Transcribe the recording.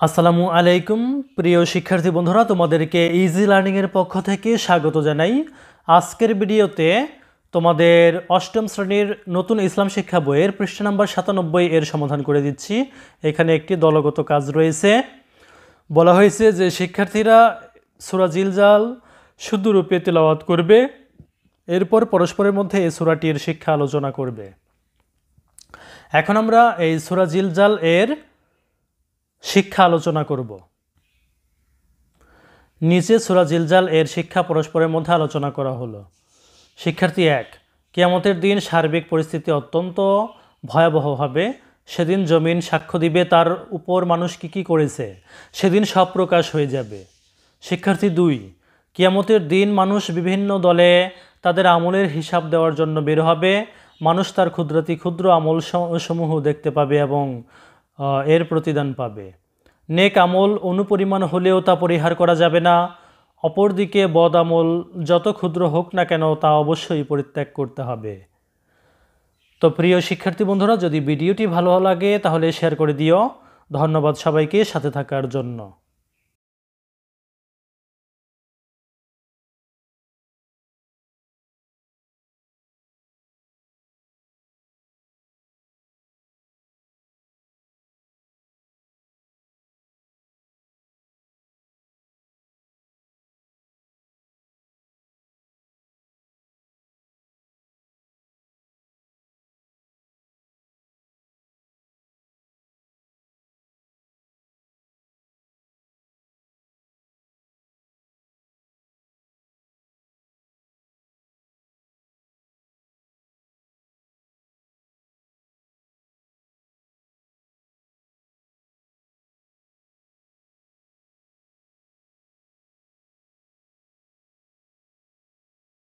আসসালামু আলাইকুম প্রিয় শিক্ষার্থী বন্ধুরা, তোমাদেরকে ইজি লার্নিং এর পক্ষ থেকে স্বাগত জানাই। আজকের ভিডিওতে তোমাদের অষ্টম শ্রেণীর নতুন ইসলাম শিক্ষা বইয়ের পৃষ্ঠা নাম্বার 97 এর সমাধান করে দিচ্ছি। এখানে একটি দলগত কাজ রয়েছে। বলা হয়েছে যে শিক্ষার্থীরা সূরা জিলজাল শুদ্ধরূপে তেলাওয়াত করবে, এরপর পরস্পরের মধ্যে এই সূরাটির শিক্ষা আলোচনা করবে। এখন আমরা এই সূরা জিলজাল এর শিক্ষা আলোচনা করব। নিচে সূরা জিলজাল এর শিক্ষা পরস্পরের মধ্যে আলোচনা করা হলো। শিক্ষার্থী 1, কিয়ামতের দিন সার্বিক পরিস্থিতি অত্যন্ত ভয়াবহ হবে। সেদিন জমিন সাক্ষ্য দিবে তার উপর মানুষ কি করেছে, সেদিন সব প্রকাশ হয়ে যাবে। শিক্ষার্থী 2, কিয়ামতের দিন মানুষ বিভিন্ন দলে তাদের আমলের হিসাব দেওয়ার জন্য বের হবে। মানুষ তার ক্ষুদ্রাতি ক্ষুদ্র আমল সমূহ দেখতে পাবে এবং এর প্রতিদান পাবে। নেক আমল অনুপরিমাণ হলেও তা পরিহার করা যাবে না। অপরদিকে বদ আমল যত ক্ষুদ্র হোক না কেন তা অবশ্যই পরিত্যাগ করতে হবে। তো প্রিয় শিক্ষার্থী বন্ধুরা, যদি ভিডিওটি ভালো লাগে তাহলে শেয়ার করে দিও। ধন্যবাদ সবাইকে সাথে থাকার জন্য।